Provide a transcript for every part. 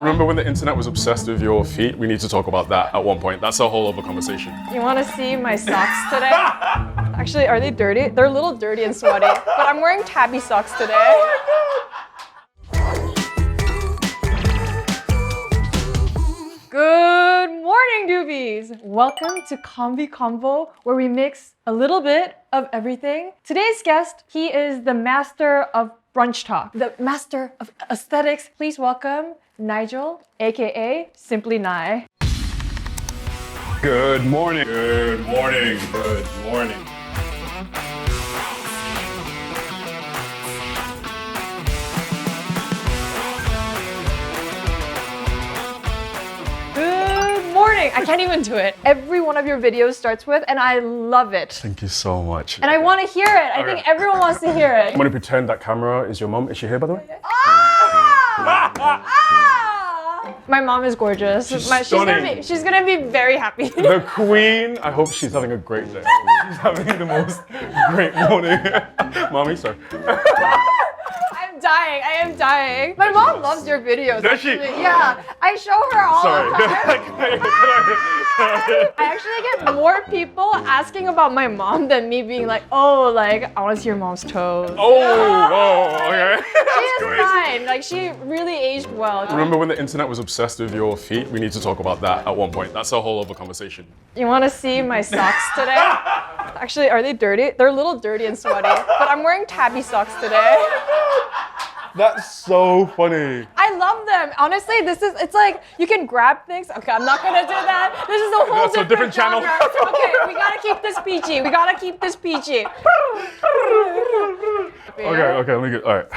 Remember when the internet was obsessed with your feet? We need to talk about that at one point. That's a whole other conversation. You want to see my socks today? Actually, are they dirty? They're a little dirty and sweaty, but I'm wearing tabby socks today. Oh Good morning, Doobies! Welcome to Convee Convo, where we mix a little bit of everything. Today's guest, he is the master of brunch talk, the master of aesthetics. Please welcome Nigel, a.k.a. Simply Nye. Good morning. Good morning. Good morning. Good morning. I can't even do it. Every one of your videos starts with, and I love it. Thank you so much. And I want to hear it. I think everyone wants to hear it. I'm gonna pretend that camera is your mom. Is she here, by the way? My mom is gorgeous. Stunning. She's gonna be very happy. The queen. I hope she's having a great day. She's having the most great morning. Mommy, sorry. I'm dying. I am dying. My mom loves your videos. Does she? Actually. Yeah, I show her all Sorry. the time. I actually get more people asking about my mom than me being like, oh, like, I want to see your mom's toes. Oh, okay. She is fine. Like, she really aged well. Remember when the internet was obsessed with your feet? We need to talk about that at one point. That's a whole other conversation. You want to see my socks today? Actually, are they dirty? They're a little dirty and sweaty, but I'm wearing tabby socks today. That's so funny. I love them. Honestly, it's like you can grab things. Okay, I'm not gonna do that. This is a whole That's a different channel. genre. Okay, we gotta keep this PG. We gotta keep this PG. Okay, let me get, all right.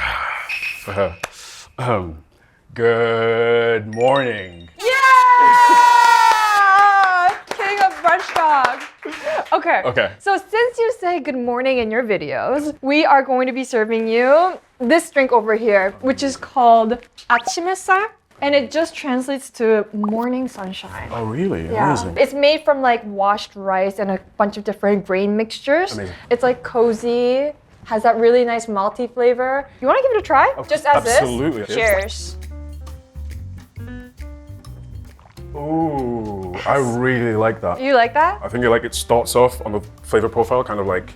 Good morning. Yeah! King of brunch talk. Okay. So since you say good morning in your videos, we are going to be serving you this drink over here, which is called Achim-Haetsal, and it just translates to morning sunshine. Oh, really? Yeah. Amazing. It's made from like washed rice and a bunch of different grain mixtures. Amazing. It's like cozy, has that really nice malty flavor. You want to give it a try? Just as absolutely. this? Cheers. Ooh, I really like that. You like that? I think it starts off on the flavor profile, kind of like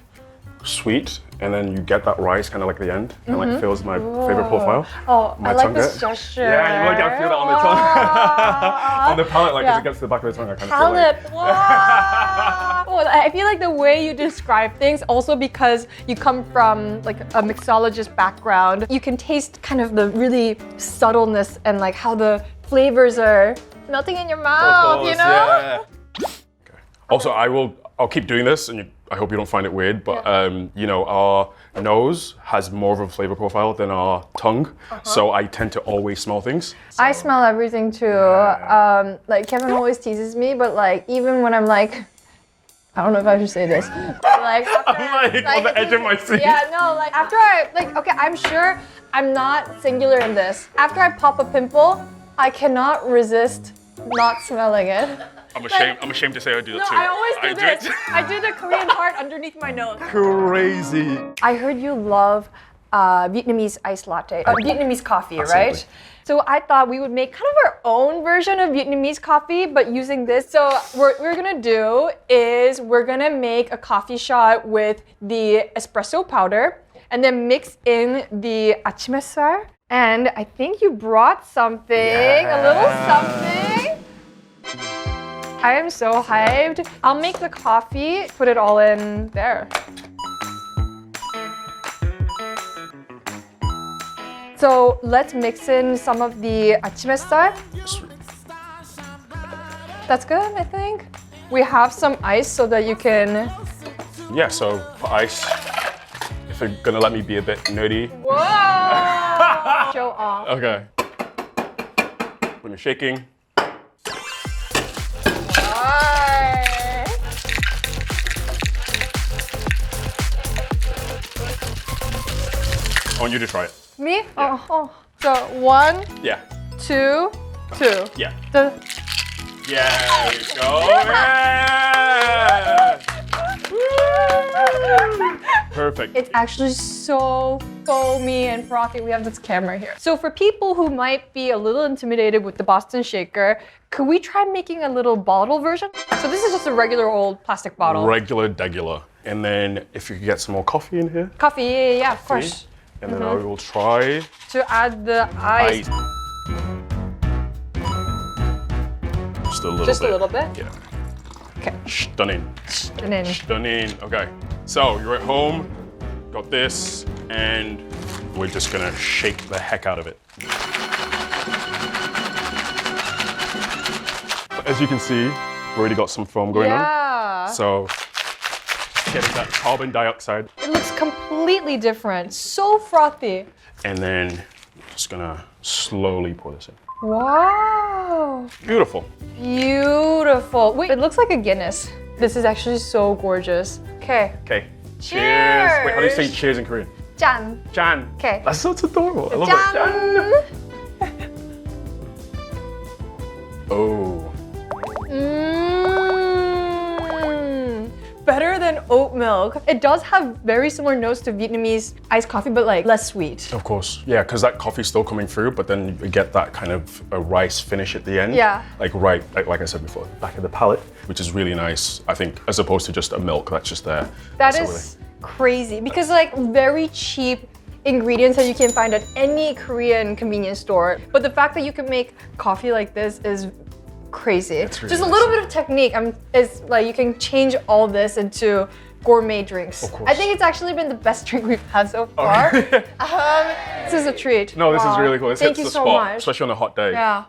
sweet, and then you get that rice kind of like at the end, and like fills my flavor profile. Oh, My I like tongue this bit. gesture. Yeah, you like I feel that on the tongue. On the palate, like as it gets to the back of the tongue, I kind of feel like. Palate. Wow. Oh, I feel like the way you describe things, also because you come from like a mixologist background, you can taste kind of the really subtleness and like how the flavors are melting in your mouth, you know? Yeah. Okay. Also, I'll keep doing this, and I hope you don't find it weird, but you know, our nose has more of a flavor profile than our tongue, so I tend to always smell things. So. I smell everything too. Like Kevin always teases me, but like even when I'm like, I don't know if I should say this, but like after, I'm like on the edge of my seat. Yeah, no, like after okay, I'm sure I'm not singular in this. After I pop a pimple, I cannot resist not smelling it. I'm ashamed to say I do that too. No, I always do this. I do the Korean heart underneath my nose. Crazy. I heard you love Vietnamese iced latte, Vietnamese coffee, Absolutely. right? So I thought we would make kind of our own version of Vietnamese coffee, but using this. So what we're gonna do is we're gonna make a coffee shot with the espresso powder and then mix in the Achim-Haetsal. And I think you brought something, a little something. I am so hyped. I'll make the coffee, put it all in there. So let's mix in some of the Achim-Haetsal. That's good, I think. We have some ice so that you can... Yeah, so for ice, if you're gonna let me be a bit nerdy. Whoa! Show off. Okay. When you're shaking. I want you to try it. Me? Yeah. Oh. So 1, Yeah. 2, 2. Yeah. The... Yeah, there you go. Yeah. Perfect. It's actually so foamy and frothy. We have this camera here. So for people who might be a little intimidated with the Boston shaker, could we try making a little bottle version? So this is just a regular old plastic bottle. Regular degular. And then if you could get some more coffee in here. Coffee, yeah, of course. And then I will try to add the ice. Just a little bit. Just a little bit? Yeah. Okay. Stunning. Stunning. Stunning. Okay. So you're at home, got this, and we're just gonna shake the heck out of it. As you can see, we already got some foam going on. Yeah. So getting that carbon dioxide. It looks completely different. So frothy. And then just gonna slowly pour this in. Wow. Beautiful. Beautiful. Wait, it looks like a Guinness. This is actually so gorgeous. Okay. Okay. Cheers. Wait, how do you say cheers in Korean? 짠. Jan. Okay. That's so adorable. I love 짠. it. Oh. Better than oat milk. It does have very similar notes to Vietnamese iced coffee, but like less sweet. Of course. Yeah, because that coffee's still coming through, but then you get that kind of a rice finish at the end. Yeah. Like like I said before, back of the palate, which is really nice, I think, as opposed to just a milk that's just there. That is crazy because like very cheap ingredients that you can find at any Korean convenience store. But the fact that you can make coffee like this is crazy. Really just a little bit of technique. Is like you can change all this into gourmet drinks. Of course. I think it's actually been the best drink we've had so far. This is a treat. No, this is really cool. This Thank hits you the so spot, much. especially on a hot day. Yeah.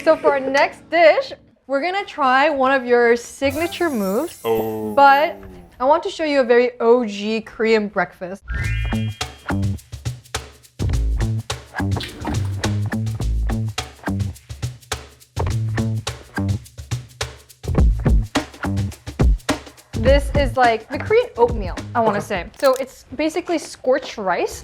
So for our next dish, we're gonna try one of your signature moves. Oh. But I want to show you a very OG Korean breakfast. This is like the Korean oatmeal, I want to say. So it's basically scorched rice.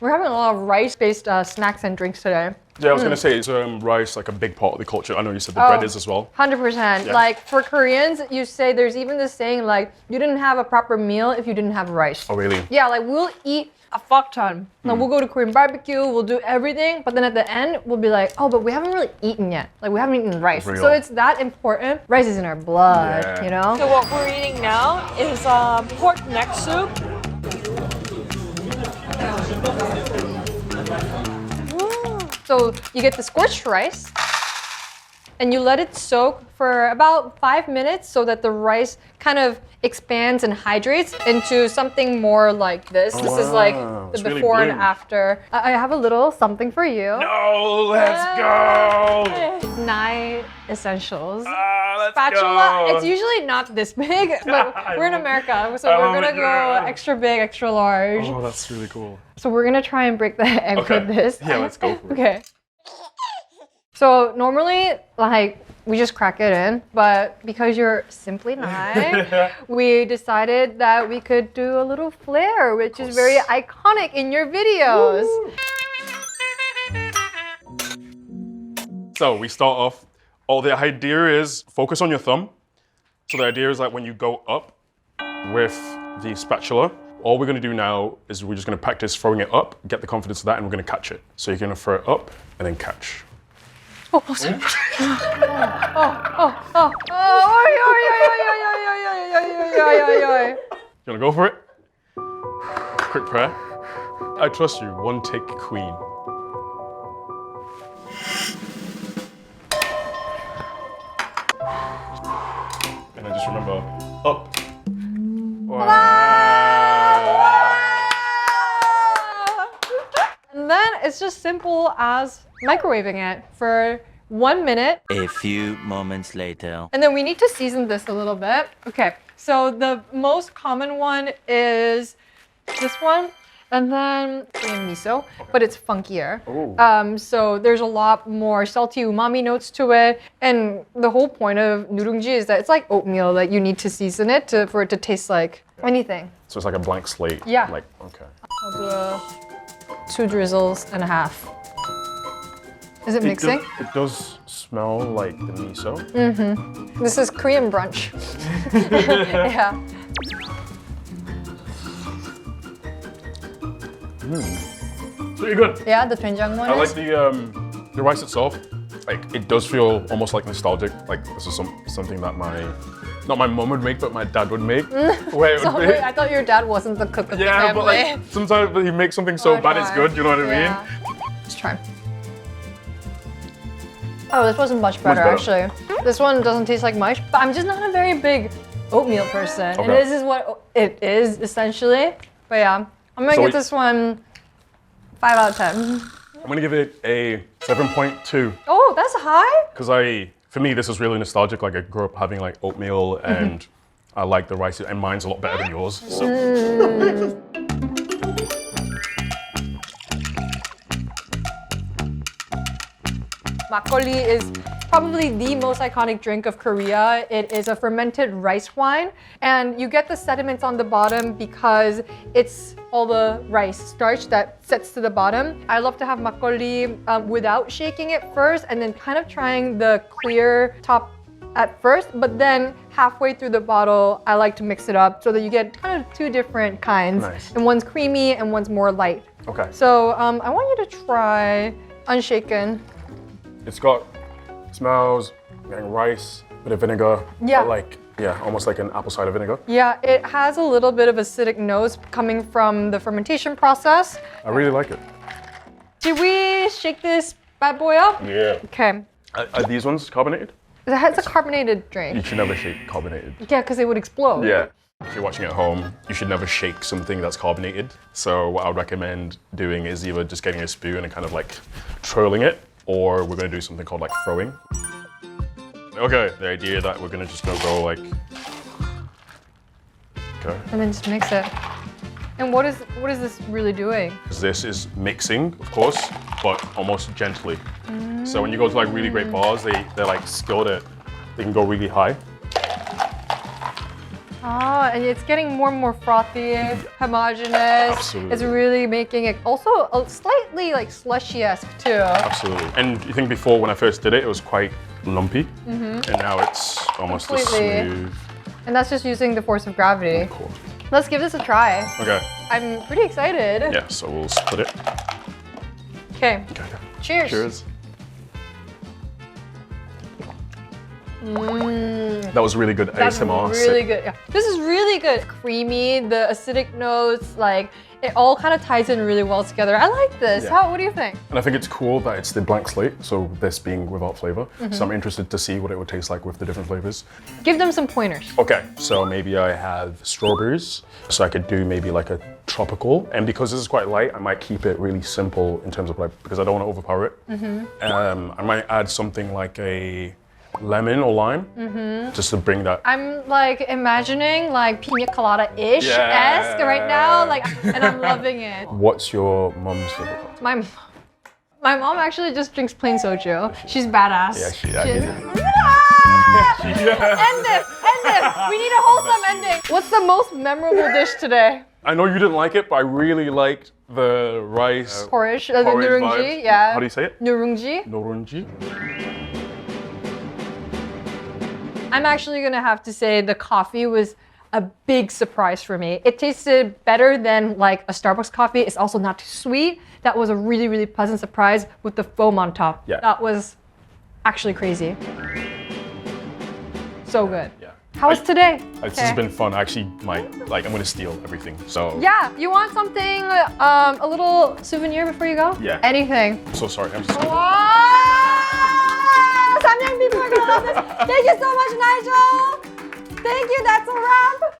We're having a lot of rice-based snacks and drinks today. Yeah, I was gonna say, it's rice like a big part of the culture. I know you said the bread is as well. 100%. Yeah. Like for Koreans, you say there's even this saying like, you didn't have a proper meal if you didn't have rice. Oh, really? Yeah, like we'll eat a fuck ton. Like we'll go to Korean barbecue, we'll do everything, but then at the end, we'll be like, oh, but we haven't really eaten yet. Like we haven't eaten rice. Real. So it's that important. Rice is in our blood, Yeah. you know? So what we're eating now is pork neck soup. So you get the scorched rice and you let it soak for about 5 minutes so that the rice kind of expands and hydrates into something more like this. This is like wow. the It's really before and bloomed. after. I have a little something for you. No, let's go! Nye essentials. Let's Spatula, go. it's usually not this big, but we're in America, so we're gonna go extra big, extra large. Oh, that's really cool. So we're gonna try and break the egg with this. Yeah, let's go for it. Okay. So normally, like, we just crack it in, but because you're Simply Nye, we decided that we could do a little flair, which is very iconic in your videos. So we start off, the idea is focus on your thumb. So the idea is like when you go up with the spatula, all we're gonna do now is we're just gonna practice throwing it up, get the confidence of that, and we're gonna catch it. So you're gonna throw it up and then catch. Oh, sorry. You wanna go for it? Quick prayer. I trust you, one take queen. And then just remember, up. And then it's just simple as microwaving it for 1 minute. A few moments later. And then we need to season this a little bit. Okay, so the most common one is this one, and then Korean miso, but it's funkier. So there's a lot more salty umami notes to it. And the whole point of nurungji is that it's like oatmeal, that you need to season it for it to taste like anything. So it's like a blank slate. Yeah. Like, okay. I'll do 2 drizzles and a half. Is it mixing? It does smell like the miso. This is Korean brunch. Yeah. Pretty good. Yeah, the doenjang one I like is. the rice itself. Like it does feel almost like nostalgic. Like this is something that not my mom would make, but my dad would make. Wait, So wait, I thought your dad wasn't the cook of the yeah, family. but like sometimes he makes something so bad it's good. You know what I mean? Let's try. Oh, this wasn't much better, better. actually. This one doesn't taste like much, but I'm just not a very big oatmeal person. And Okay. this is what it is, essentially. But yeah, I'm gonna So give this one 5 out of 10. I'm gonna give it a 7.2 Oh, that's high? because for me this is really nostalgic. Like I grew up having like oatmeal and I like the rice and mine's a lot better than yours. So. Makgeoli is probably the most iconic drink of Korea. It is a fermented rice wine, and you get the sediments on the bottom because it's all the rice starch that sets to the bottom. I love to have makgeoli without shaking it first, and then kind of trying the clear top at first, but then halfway through the bottle, I like to mix it up so that you get kind of 2 different kinds. Nice. And one's creamy and one's more light. Okay. So I want you to try unshaken. It smells like rice, bit of vinegar. Yeah. But almost like an apple cider vinegar. Yeah, it has a little bit of acidic nose coming from the fermentation process. I really like it. Should we shake this bad boy up? Yeah. Okay. Are these ones carbonated? It's a carbonated You drink. should never shake carbonated. Yeah, because it would explode. Yeah. If you're watching at home, you should never shake something that's carbonated. So what I would recommend doing is either just getting a spoon and kind of like twirling it, or we're gonna do something called like throwing. Okay, the idea that we're gonna just go like, okay. And then just mix it. And what is this really doing? This is mixing, of course, but almost gently. So when you go to like really great bars, they're like skilled at, they can go really high. Ah, and it's getting more and more frothy, homogeneous. Absolutely. It's really making it also slightly like slushy-esque too. Absolutely. And you think before when I first did it, it was quite lumpy, and now it's almost a Completely. smooth. And that's just using the force of gravity. Cool. Let's give this a try. Okay. I'm pretty excited. Yeah. So we'll split it. Okay. Okay. Cheers. Cheers. That was really good That's ASMR. really sip. good. Yeah. This is really good. Creamy, the acidic notes, like it all kind of ties in really well together. I like this. Yeah. What do you think? And I think it's cool that it's the blank slate, so this being without flavor. Mm-hmm. So I'm interested to see what it would taste like with the different flavors. Give them some pointers. Okay, so maybe I have strawberries, so I could do maybe like a tropical. And because this is quite light, I might keep it really simple in terms of like, because I don't want to overpower it. I might add something like a lemon or lime, just to bring that. I'm like imagining like pina colada-ish Yeah. esque right now, like, and I'm loving it. What's your mom's favorite cocktail? My mom actually just drinks plain soju. She's badass. Yeah, She's- End this! We need a wholesome ending. What's the most memorable dish today? I know you didn't like it, but I really liked the rice Porridge, the porridge nurungji, vibes. yeah. How do you say it? Nurungji. Nurungji. I'm actually gonna have to say the coffee was a big surprise for me. It tasted better than like a Starbucks coffee. It's also not too sweet. That was a really, really pleasant surprise with the foam on top. Yeah. That was actually crazy. So good. Yeah. How was today? This has been fun. I actually might, I'm gonna steal everything. So. Yeah, you want something, a little souvenir before you go? Yeah. Anything. I'm so sorry. I'm just. Wow! Samyang people are gonna love this. Thank you so much, Nigel. Thank you. That's a wrap.